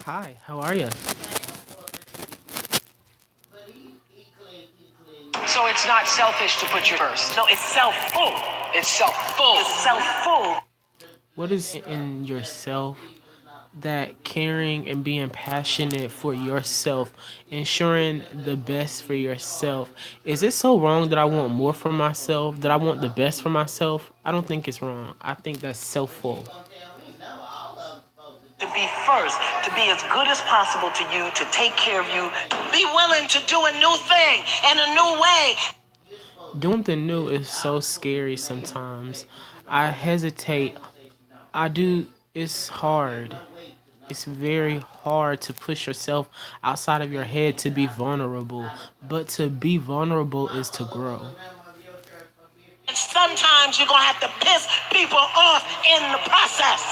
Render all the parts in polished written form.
Hi, how are you? So it's not selfish to put you first. No, it's self-full. It's self-full. It's self-full. What is in yourself that caring and being passionate for yourself, ensuring the best for yourself? Is it so wrong that I want more for myself, that I want the best for myself? I don't think it's wrong. I think that's self-full. To be first, to be as good as possible to you, to take care of you. Be willing to do a new thing in a new way. Doing the new is so scary sometimes. I hesitate. I do. It's hard. It's very hard to push yourself outside of your head to be vulnerable. But to be vulnerable is to grow. And sometimes you're going to have to piss people off in the process.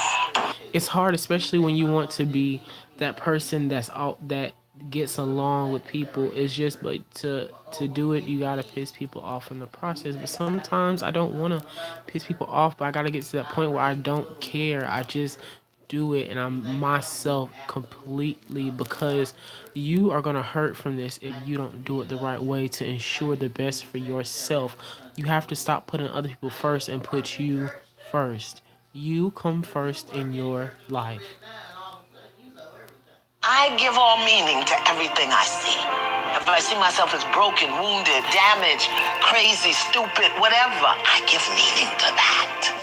It's hard, especially when you want to be that person that's out that gets along with people. It's just but to do it, you gotta piss people off in the process. But sometimes I don't want to piss people off, but I gotta get to that point where I don't care. I just do it and I'm myself completely, because you are going to hurt from this if you don't do it the right way to ensure the best for yourself. You have to stop putting other people first and put you first. You come first in your life. I give all meaning to everything I see. If I see myself as broken, wounded, damaged, crazy, stupid, whatever, I give meaning to that.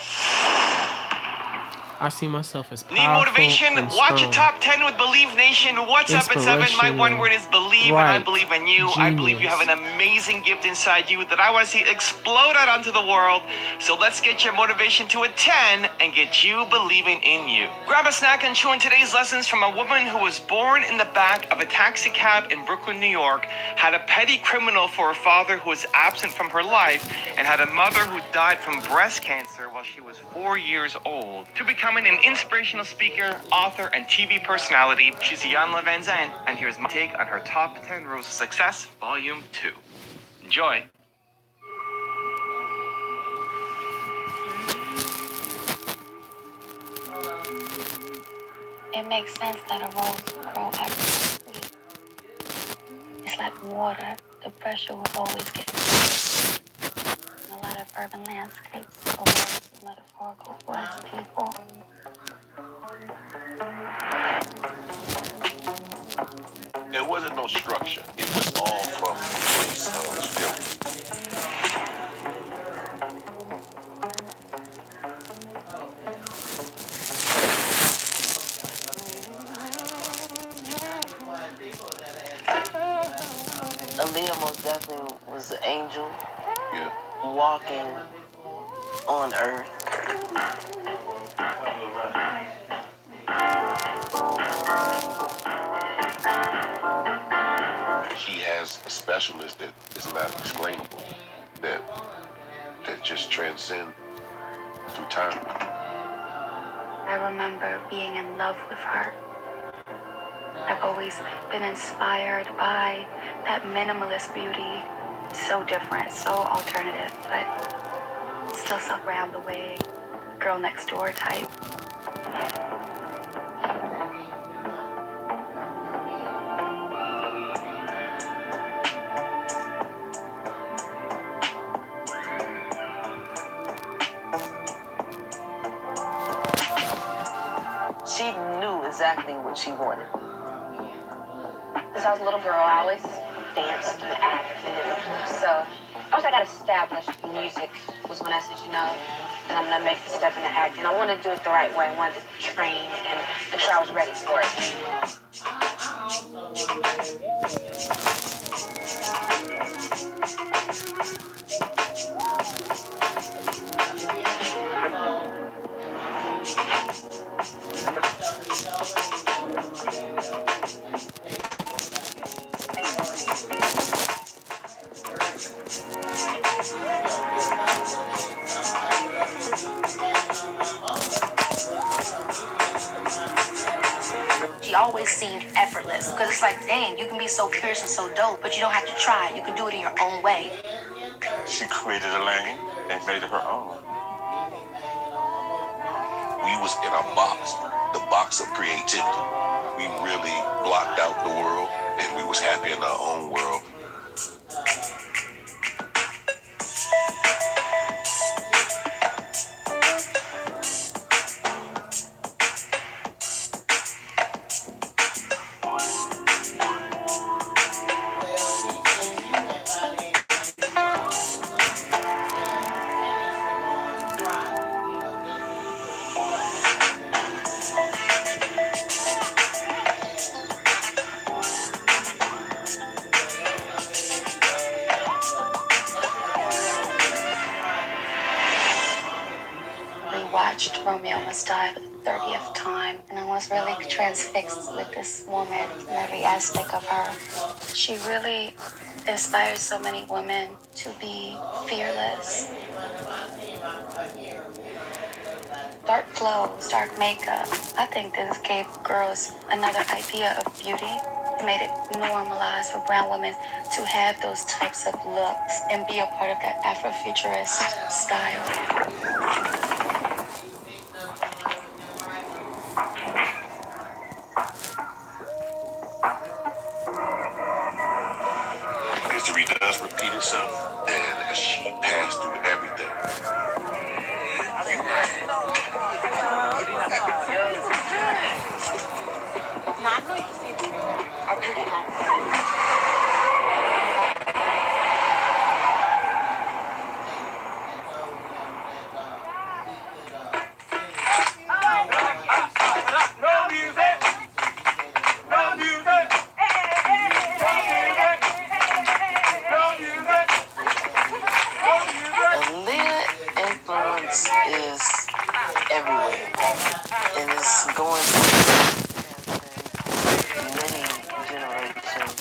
I see myself as Need powerful motivation? and Watch a strong. top 10 with Believe Nation. What's up, it's Evan. My one Inspirational, word is believe, and I bright, believe in you. I believe you have genius. an amazing gift inside you that I want to see explode out onto the world. So let's get your motivation to a 10 and get you believing in you. Grab a snack and chew in today's lessons from a woman who was born in the back of a taxi cab in Brooklyn, New York, had a petty criminal for a father who was absent from her life, and had a mother who died from breast cancer while she was 4 years old, to becoming an inspirational speaker, author, and TV personality. She's Ian Van Zandt, and here's my take on her top 10 rules of success, Volume 2. Enjoy. It makes sense that a rose grow every tree. It's like water. The pressure will always get in a lot of urban landscapes. A rose is metaphorical for its people. There wasn't no structure. It was all from a place of feeling. Aaliyah most definitely was an angel Yeah. walking on earth. She has a specialness that is not explainable, that just transcend through time. I remember being in love with her. I've always been inspired by that minimalist beauty. So different, so alternative, but still so round the way, girl next door type. She knew exactly what she wanted. Since I was a little girl, I always danced and acted. So once I got established, music was when I said, and I'm gonna make the step into acting. I wanted to do it the right way. I wanted to train and make sure I was ready for it. She always seemed effortless because it's like, dang, you can be so curious and so dope, but you don't have to try. You can do it in your own way. She created a lane and made it her own. We was in a box, the box of creativity. We really blocked out the world and we was happy in our own world. We watched Romeo Must Die for the 30th time, and I was really transfixed with this woman and every aspect of her. She really inspires so many women to be fearless. Dark clothes, dark makeup. I think this gave girls another idea of beauty. It made it normalized for brown women to have those types of looks and be a part of that Afrofuturist style. History does repeat itself, and she passed through everything. Aaliyah influence is everywhere, and it's going through many generations.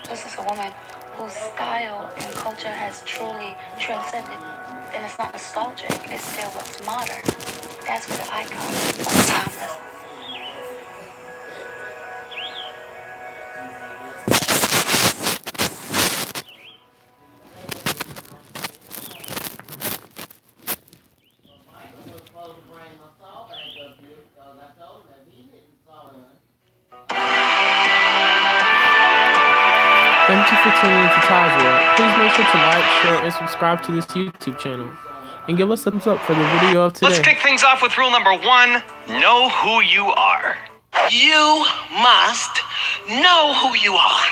This is a woman whose style and culture has truly transcended. And it's not nostalgic, it's still what's modern. That's what the icon is, timeless. Thank you for tuning into Tyjuen. Please make sure to like, share, and subscribe to this YouTube channel. And give us a thumbs up for the video of today. Let's kick things off with rule number 1. Know who you are. You must know who you are.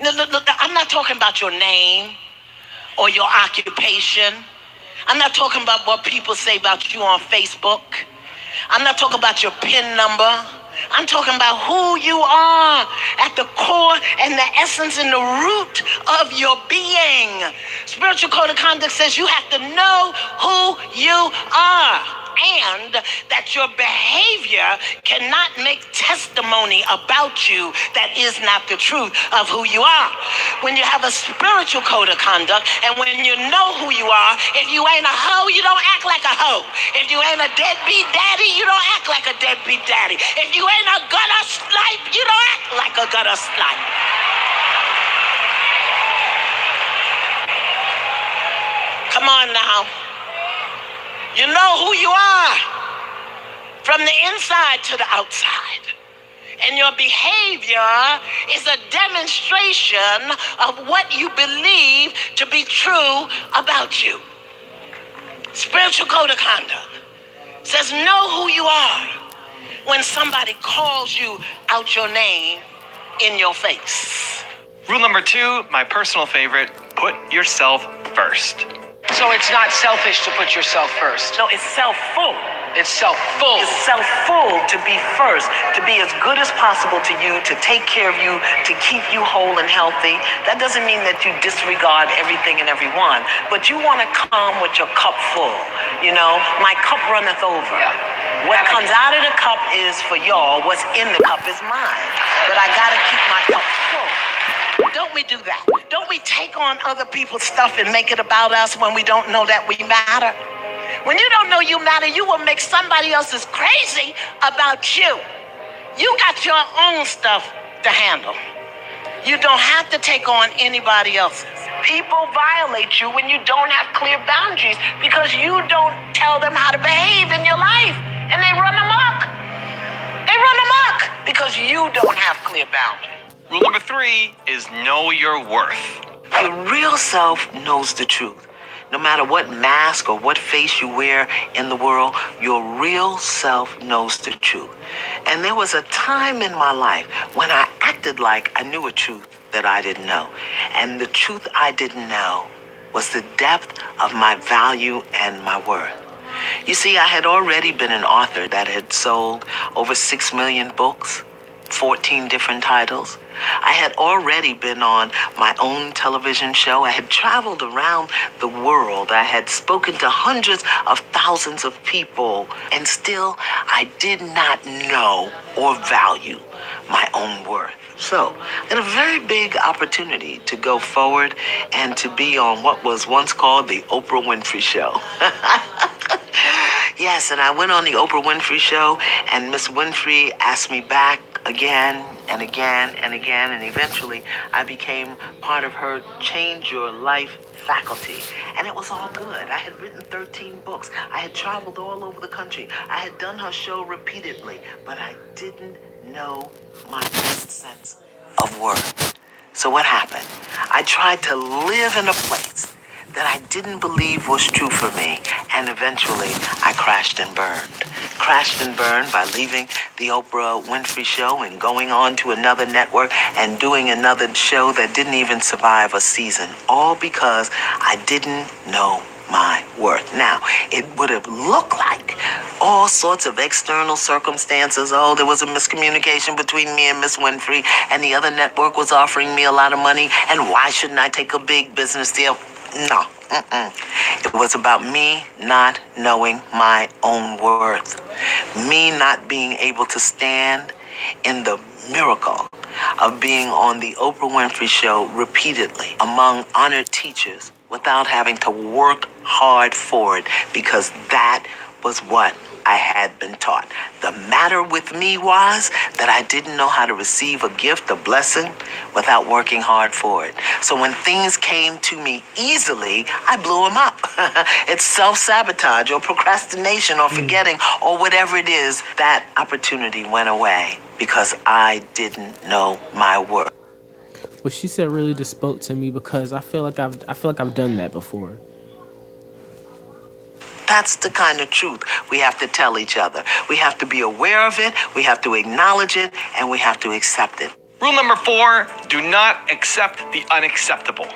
No, I'm not talking about your name or your occupation. I'm not talking about what people say about you on Facebook. I'm not talking about your PIN number. I'm talking about who you are at the core and the essence and the root of your being. Spiritual Code of Conduct says you have to know who you are, and that your behavior cannot make testimony about you that is not the truth of who you are. When you have a spiritual code of conduct, and when you know who you are, if you ain't a hoe, you don't act like a hoe. If you ain't a deadbeat daddy, you don't act like a deadbeat daddy. If you ain't a gutter snipe, you don't act like a gutter snipe. Come on now. You know who you are from the inside to the outside. And your behavior is a demonstration of what you believe to be true about you. Spiritual Code of Conduct says know who you are when somebody calls you out your name in your face. Rule number 2, my personal favorite, put yourself first. So it's not selfish to put yourself first. No, it's self-full. It's self-full. It's self-full to be first, to be as good as possible to you, to take care of you, to keep you whole and healthy. That doesn't mean that you disregard everything and everyone, but you want to come with your cup full. You know, my cup runneth over. Yeah. What comes out of the cup is for y'all. What's in the cup is mine. But I got to keep my cup full. Don't we do that? Don't we take on other people's stuff and make it about us when we don't know that we matter? When you don't know you matter, you will make somebody else's crazy about you. You got your own stuff to handle. You don't have to take on anybody else's. People violate you when you don't have clear boundaries because you don't tell them how to behave in your life. And they run amok. They run amok because you don't have clear boundaries. Rule number 3 is know your worth. Your real self knows the truth. No matter what mask or what face you wear in the world, your real self knows the truth. And there was a time in my life when I acted like I knew a truth that I didn't know. And the truth I didn't know was the depth of my value and my worth. You see, I had already been an author that had sold over 6 million books, 14 different titles. I had already been on my own television show. I had traveled around the world. I had spoken to hundreds of thousands of people, and still I did not know or value my own worth. So, I had a very big opportunity to go forward and to be on what was once called the Oprah Winfrey Show. Yes, and I went on the Oprah Winfrey Show, and Miss Winfrey asked me back again and again and again, and eventually I became part of her Change Your Life faculty. And it was all good. I had written 13 books. I had traveled all over the country. I had done her show repeatedly, but I didn't know my own sense of worth. So what happened? I tried to live in a place that I didn't believe was true for me, and eventually I crashed and burned. Crashed and burned by leaving the Oprah Winfrey Show and going on to another network and doing another show that didn't even survive a season, all because I didn't know my worth. Now, it would have looked like all sorts of external circumstances. Oh, there was a miscommunication between me and Miss Winfrey, and the other network was offering me a lot of money, and why shouldn't I take a big business deal? No. It was about me not knowing my own worth. Me not being able to stand in the miracle of being on the Oprah Winfrey Show repeatedly among honored teachers without having to work hard for it, because that was what I had been taught. The matter with me was that I didn't know how to receive a gift, a blessing, without working hard for it. So when things came to me easily, I blew them up. It's self-sabotage or procrastination or forgetting or whatever it is. That opportunity went away because I didn't know my worth. What she said really just spoke to me because I feel like I've done that before. That's the kind of truth we have to tell each other. We have to be aware of it, we have to acknowledge it, and we have to accept it. Rule number 4, do not accept the unacceptable.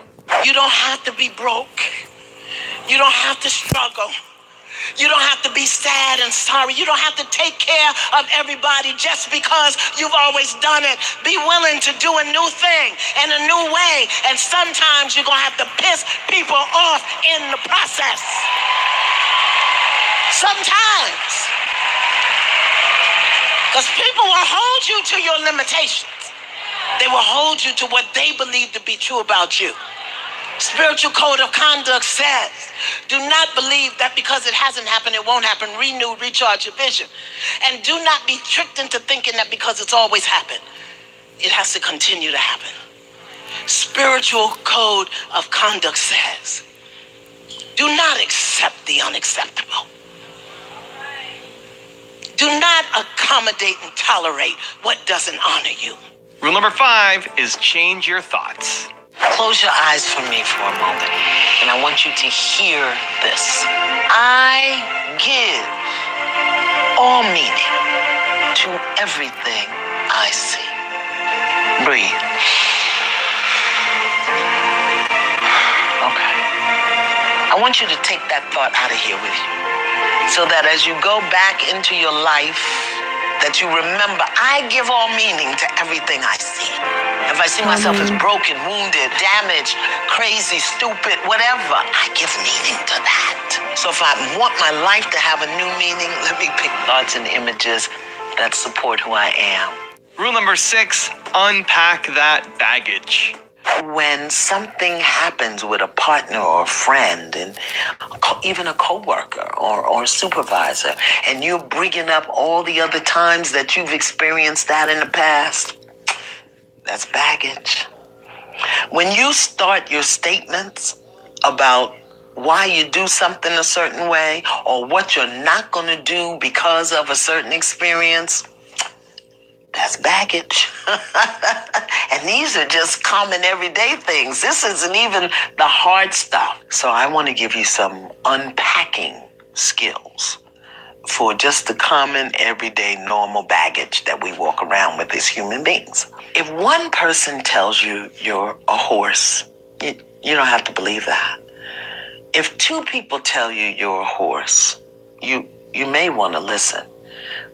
You don't have to be broke. You don't have to struggle. You don't have to be sad and sorry. You don't have to take care of everybody just because you've always done it. Be willing to do a new thing and a new way. And sometimes you're going to have to piss people off in the process. Sometimes. Because people will hold you to your limitations. They will hold you to what they believe to be true about you. Spiritual code of conduct says, do not believe that because it hasn't happened, it won't happen. Renew, recharge your vision. And do not be tricked into thinking that because it's always happened, it has to continue to happen. Spiritual code of conduct says, do not accept the unacceptable. Do not accommodate and tolerate what doesn't honor you. Rule number 5 is change your thoughts. Close your eyes for me for a moment, and I want you to hear this. I give all meaning to everything I see. Breathe. Okay. I want you to take that thought out of here with you, so that as you go back into your life, that you remember, I give all meaning to everything I see. If I see myself as broken, wounded, damaged, crazy, stupid, whatever, I give meaning to that. So if I want my life to have a new meaning, let me pick thoughts and images that support who I am. Rule number 6, unpack that baggage. when something happens with a partner or a friend, and even a coworker or a supervisor, and you're bringing up all the other times that you've experienced that in the past, that's baggage. When you start your statements about why you do something a certain way or what you're not going to do because of a certain experience, that's baggage. And these are just common everyday things. This isn't even the hard stuff. So I want to give you some unpacking skills for just the common, everyday, normal baggage that we walk around with as human beings. If one person tells you you're a horse, you don't have to believe that. If two people tell you you're a horse, you may want to listen.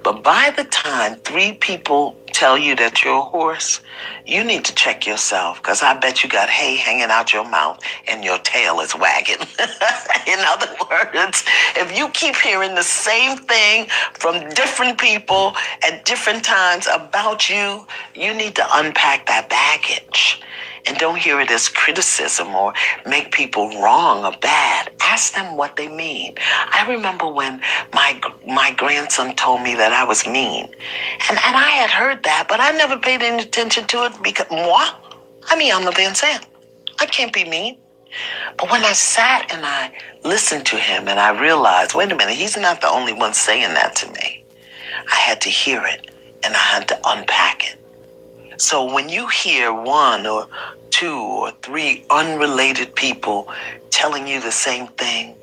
But by the time three people tell you that you're a horse, you need to check yourself, because I bet you got hay hanging out your mouth and your tail is wagging. In other words, if you keep hearing the same thing from different people at different times about you, you need to unpack that baggage. And don't hear it as criticism or make people wrong or bad. Ask them what they mean. I remember when my grandson told me that I was mean. And I had heard that, but I never paid any attention to it because, moi? I'm Vincent. I can't be mean. But when I sat and I listened to him and I realized, wait a minute, he's not the only one saying that to me. I had to hear it and I had to unpack it. So when you hear one or two or three unrelated people telling you the same thing,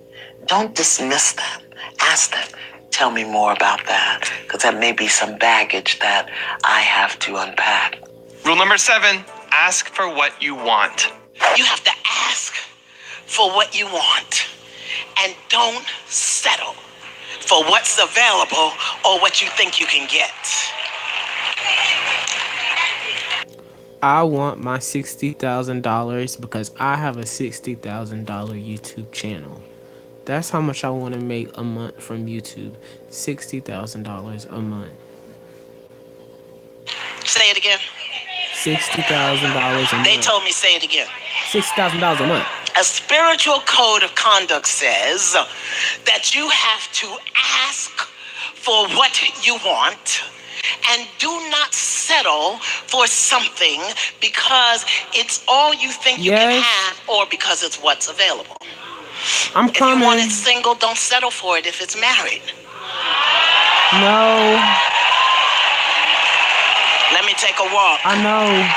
don't dismiss them. Ask them, tell me more about that, because that may be some baggage that I have to unpack. Rule number 7, ask for what you want. You have to ask for what you want, and don't settle for what's available or what you think you can get. I want my $60,000 because I have a $60,000 YouTube channel. That's how much I want to make a month from YouTube. $60,000 a month. Say it again. $60,000 a month. They told me say it again. $60,000 a month. A spiritual code of conduct says that you have to ask for what you want and do not settle for something because it's all you think you can have or because it's what's available. I'm coming. If you want it single, don't settle for it if it's married. No. Let me take a walk. I know.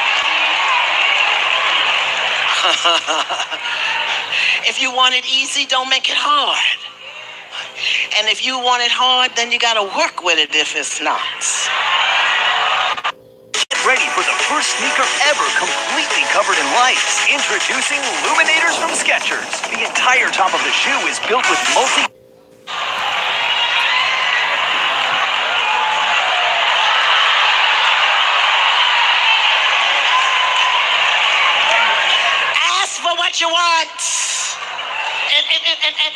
If you want it easy, don't make it hard. And if you want it hard, then you gotta work with it if it's not. Get ready for the first sneaker ever completely covered in lights. Introducing Luminators from Skechers. The entire top of the shoe is built with Ask for what you want.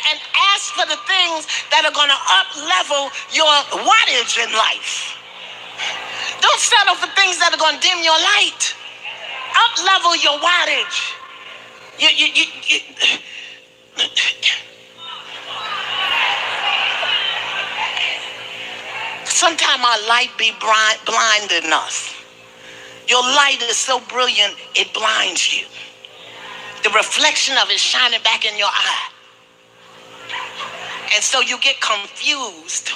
And ask for the things that are going to up-level your wattage in life. Don't settle for things that are going to dim your light. Up-level your wattage. Sometimes our light be blinding us. Your light is so brilliant, it blinds you. The reflection of it shining back in your eye. And so you get confused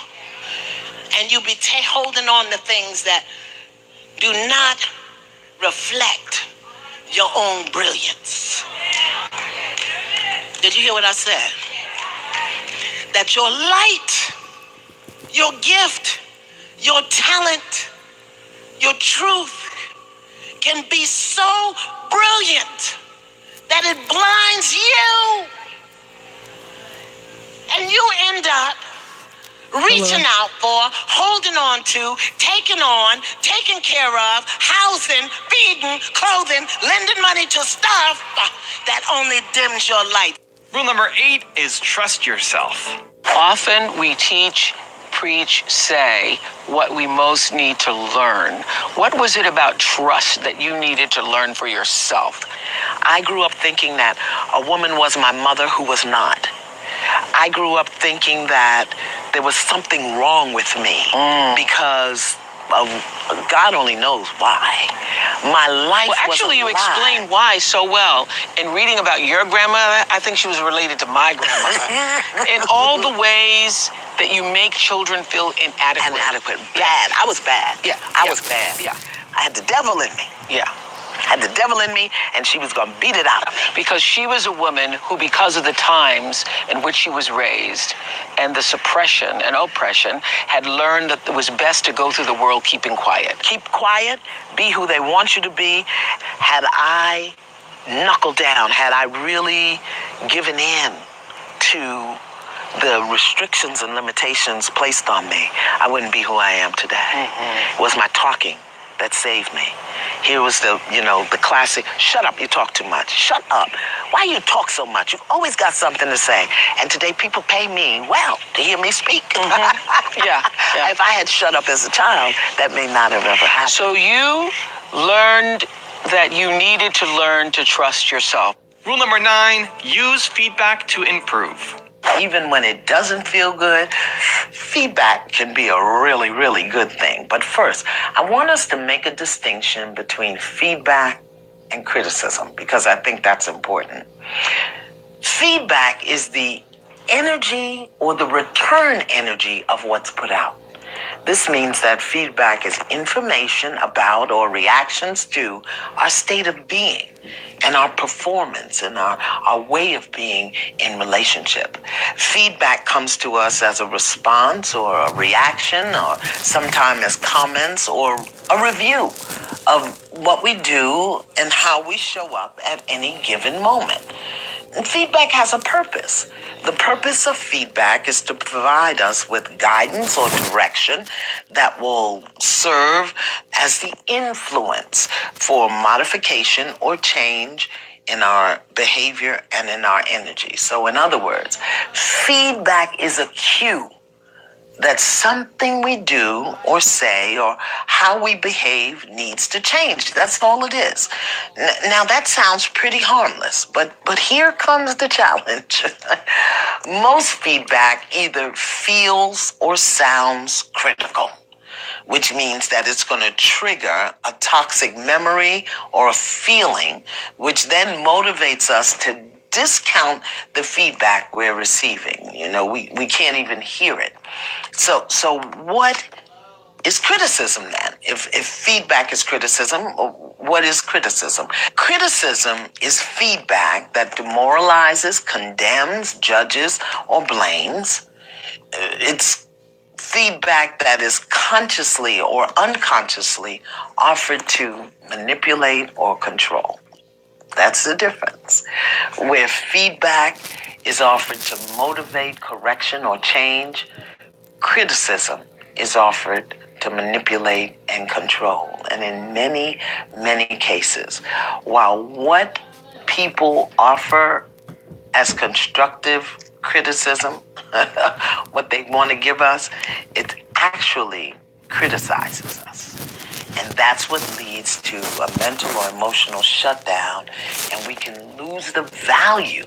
and you be holding on to things that do not reflect your own brilliance. Did you hear what I said? That your light, your gift, your talent, your truth can be so brilliant that it blinds you. And you end up reaching out for, holding on to, taking on, taking care of, housing, feeding, clothing, lending money to stuff that only dims your light. Rule number 8 is trust yourself. Often we teach preach, say what we most need to learn. What was it about trust that you needed to learn for yourself? I grew up thinking that a woman was my mother who was not. I grew up thinking that there was something wrong with me because of God only knows why. My life was actually, you a lie. explained why so well. In reading about your grandmother, I think she was related to my grandmother. In all the ways that you make children feel inadequate. Inadequate. Bad. I was bad. Yeah. I was bad. Yeah. I had the devil in me. Yeah. I had the devil in me, and she was going to beat it out of me. Because she was a woman who, because of the times in which she was raised and the suppression and oppression, had learned that it was best to go through the world keeping quiet. Keep quiet, be who they want you to be. Had I knuckled down, had I really given in to the restrictions and limitations placed on me, I wouldn't be who I am today. It was my talking that saved me. Here was the classic, shut up, you talk too much. Shut up. Why you talk so much? You've always got something to say. And today people pay me well to hear me speak. Yeah. If I had shut up as a child, that may not have ever happened. So you learned that you needed to learn to trust yourself. Rule number 9, use feedback to improve. Even when it doesn't feel good, feedback can be a really, really good thing. But first, I want us to make a distinction between feedback and criticism, because I think that's important. Feedback is the energy or the return energy of what's put out. This means that feedback is information about or reactions to our state of being and our performance and our way of being in relationship. Feedback comes to us as a response or a reaction, or sometimes as comments or a review of what we do and how we show up at any given moment. And feedback has a purpose. The purpose of feedback is to provide us with guidance or direction that will serve as the influence for modification or change in our behavior and in our energy. So in other words, feedback is a cue that something we do or say or how we behave needs to change. That's all it is. Now that sounds pretty harmless, but here comes the challenge. Most feedback either feels or sounds critical, which means that it's going to trigger a toxic memory or a feeling, which then motivates us to discount the feedback we're receiving. We can't even hear it. So what is criticism then? If feedback is criticism, what is criticism? Criticism is feedback that demoralizes, condemns, judges, or blames. It's feedback that is consciously or unconsciously offered to manipulate or control. That's the difference. Where feedback is offered to motivate correction or change, criticism is offered to manipulate and control. And in many, many cases, while what people offer as constructive criticism, what they want to give us, it actually criticizes us. And that's what leads to a mental or emotional shutdown, and we can lose the value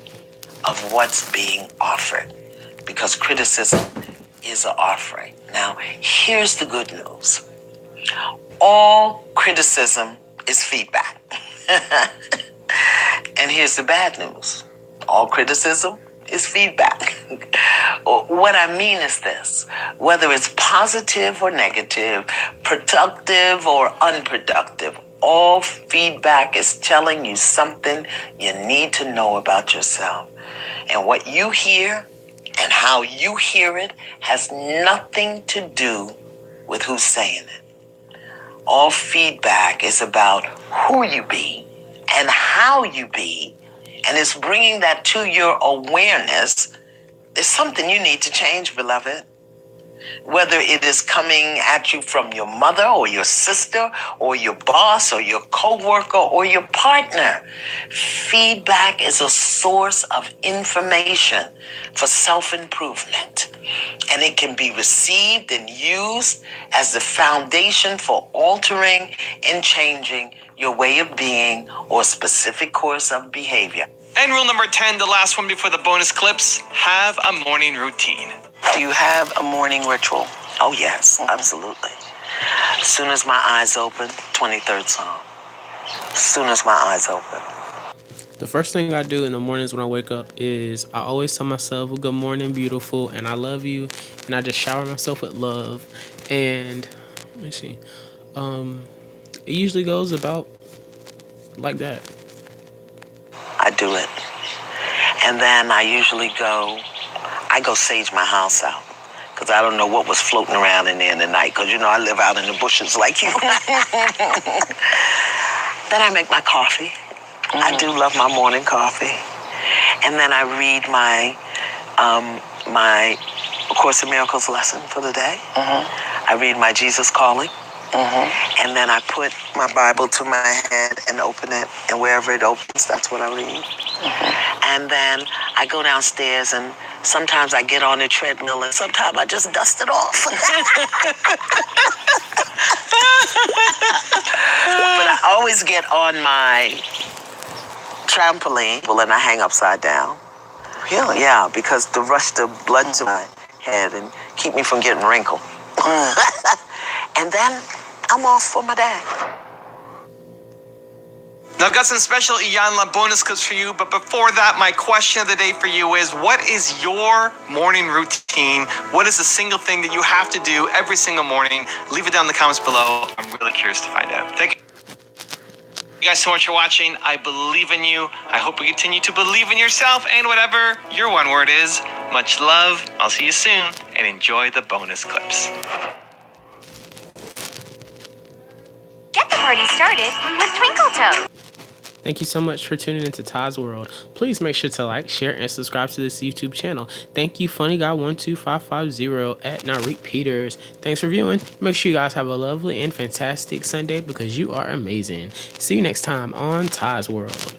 of what's being offered because criticism is an offering. Now, here's the good news. All criticism is feedback. And here's the bad news. All criticism is feedback. What I mean is this: whether it's positive or negative, productive or unproductive, all feedback is telling you something you need to know about yourself. And what you hear and how you hear it has nothing to do with who's saying it. All feedback is about who you be and how you be, and it's bringing that to your awareness. There's something you need to change, beloved. Whether it is coming at you from your mother or your sister or your boss or your coworker or your partner. Feedback is a source of information for self-improvement, and it can be received and used as the foundation for altering and changing your way of being or specific course of behavior. And rule number 10, the last one before the bonus clips, have a morning routine. Do you have a morning ritual? Oh, yes, absolutely. As soon as my eyes open, 23rd Psalm. As soon as my eyes open. The first thing I do in the mornings when I wake up is I always tell myself, "Good morning, beautiful, and I love you." And I just shower myself with love. And let me see. It usually goes about like that. I do it. And then I go sage my house out. Because I don't know what was floating around in there in the night. Because, I live out in the bushes like you. Then I make my coffee. I do love my morning coffee. And then I read my A Course in Miracles lesson for the day. I read my Jesus Calling. And then I put my Bible to my head and open it. And wherever it opens, that's what I read. And then I go downstairs, and sometimes I get on the treadmill, and sometimes I just dust it off. But I always get on my trampoline, and I hang upside down. Really? Yeah, because to rush the blood to my head and keep me from getting wrinkled. And then I'm off for my day. Now, I've got some special Iyanla bonus clips for you, but before that, my question of the day for you is, what is your morning routine? What is the single thing that you have to do every single morning? Leave it down in the comments below. I'm really curious to find out. Thank you guys so much for watching. I believe in you. I hope you continue to believe in yourself and whatever your one word is. Much love. I'll see you soon, and enjoy the bonus clips. Get the party started with Twinkle Toes. Thank you so much for tuning into Ty's World. Please make sure to like, share, and subscribe to this YouTube channel. Thank you, Funny Guy 12550 at Narik Peters. Thanks for viewing. Make sure you guys have a lovely and fantastic Sunday because you are amazing. See you next time on Ty's World.